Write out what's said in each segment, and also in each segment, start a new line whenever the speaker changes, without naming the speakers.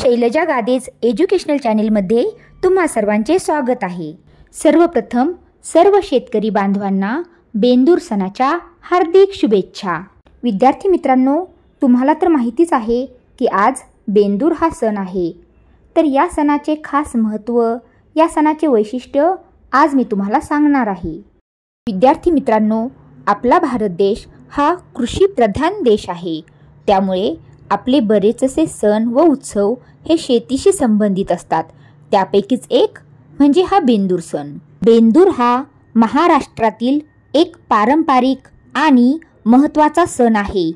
Shailaja गादेज educational चॅनेलमध्ये तुम्हा सर्वांचे स्वागत आहे। सर्वप्रथम सर्व शेतकरी बांधवांना बेंदूर सणाच्या हार्दिक शुभेच्छा। विद्यार्थी मित्रांनो, तुम्हाला तर माहितीच आहे की आज बेंदूर हा सण आहे। तर या सणाचे खास महत्त्व, या सणाचे वैशिष्ट्य आज मी तुम्हाला सांगणार आहे। विद्यार्थी मित्रांनो, आपला भारत देश हा कृषी प्रधान देश आहे। त्यामुळे आपले बरेच असे सण व उत्सव हे शेतीशी संबंधित असतात। त्यापैकीच एक म्हणजे हा बेंदूर सण। बेंदूर हा महाराष्ट्रातील एक पारंपरिक आणि महत्त्वाचा सण आहे।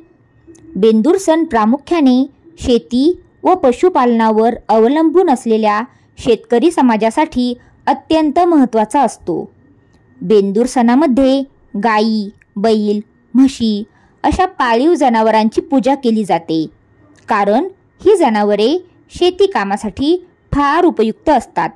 बेंदूर सण प्रामुख्याने शेती व पशुपालनावर अवलंबून असलेल्या शेतकरी समाजासाठी अत्यंत महत्त्वाचा असतो। बेंदूर सणामध्ये गाई, बैल, म्हशी अशा पाळीव जनावरांची पूजा केली जाते, कारण ही जनावरे शेती कामासाठी फार उपयुक्त असतात।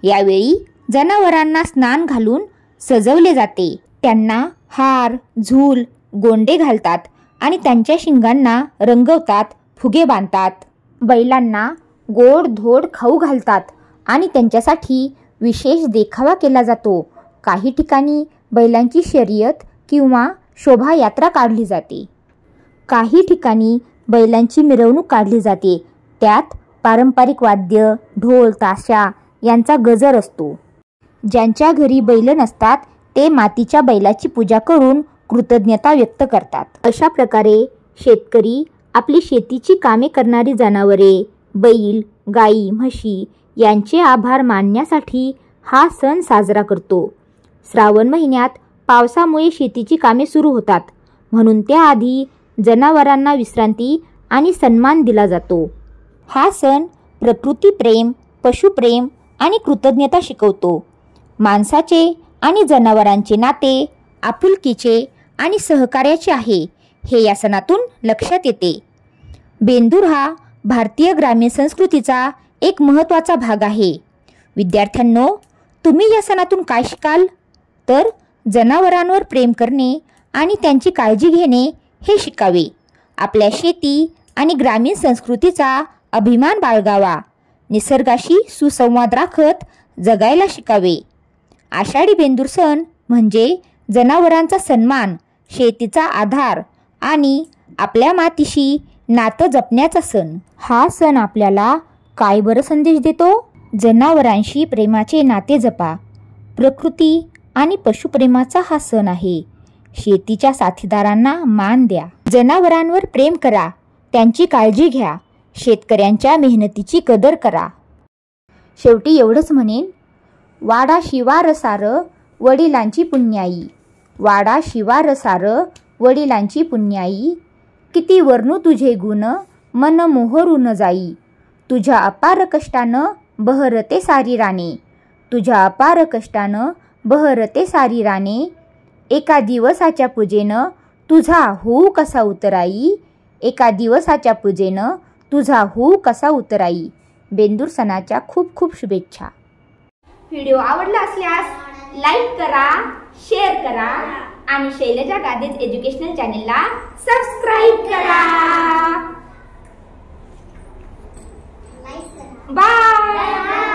यावेळी जनावरांना स्नान घालून सजवले जाते। त्यांना हार, झूल, गोंडे घालतात आणि त्यांच्या शिंगांना रंगवतात, फुगे बांधतात। बैलांना गोड धोड खाऊ घालतात आणि त्यांच्यासाठी विशेष देखावा केला जातो। काही ठिकाणी बैलांची शर्यत किंवा शोभायात्रा काढली जाते। काही ठिकाणी बैलांची मिरवणूक काढली जाते। त्यात पारंपरिक वाद्य, ढोल, ताशा यांचा गजर असतो। ज्यांच्या घरी बैल नसतात ते मातीच्या बैलाची पूजा करून कृतज्ञता व्यक्त करतात। अशा प्रकारे शेतकरी आपली शेतीची कामे करणारी जनावरे, बैल, गाई, म्हशी यांचे आभार मानण्यासाठी हा सण साजरा करतो। श्रावण महिन्यात पावसामुळे शेतीची कामे सुरू होतात, म्हणून त्याआधी जनावरांना विश्रांती आणि सन्मान दिला जातो। हा सण प्रकृतीप्रेम, पशुप्रेम आणि कृतज्ञता शिकवतो। माणसाचे आणि जनावरांचे नाते आपुलकीचे आणि सहकार्याचे आहे, हे या सणातून लक्षात येते। बेंदूर हा भारतीय ग्रामीण संस्कृतीचा एक महत्त्वाचा भाग आहे। विद्यार्थ्यांनो, तुम्ही या सणातून काय शिकाल? तर जनावरांवर प्रेम करणे आणि त्यांची काळजी घेणे हे शिकावे। आपल्या शेती आणि ग्रामीण संस्कृतीचा अभिमान बाळगावा। निसर्गाशी सुसंवाद राखत जगायला शिकावे। आषाढी बेंदूर सण म्हणजे जनावरांचा सन्मान, शेतीचा आधार आणि आपल्या मातीशी नातं जपण्याचा सण। हा सण आपल्याला काय बरं संदेश देतो? जनावरांशी प्रेमाचे नाते जपा। प्रकृती आणि पशुप्रेमाचा हा सण आहे। शेतीच्या साथीदारांना मान द्या। जनावरांवर प्रेम करा, त्यांची काळजी घ्या। शेतकऱ्यांच्या मेहनतीची कदर करा। शेवटी एवढंच म्हणेन, वाडा शिवार सार वडिलांची पुण्याई, वाडा शिवार सार वडिलांची पुण्याई, किती वर्णू तुझे गुण मन मोहरून जाई, तुझ्या अपार कष्टानं बहरते सारी राणे, तुझ्या अपार कष्टानं बहरते सारी राणे, एका दिवसाच्या पूजेनं तुझा होऊ कसा उतराई, एका दिवसाच्या पूजेनं तुझा होऊ कसा उतराई। बेंदूर सणाच्या खूप खूप शुभेच्छा। व्हिडिओ आवडला असल्यास लाईक करा, शेअर करा आणि शैलजा गादेज एज्युकेशनल चॅनेलला सबस्क्राईब करा। बाय।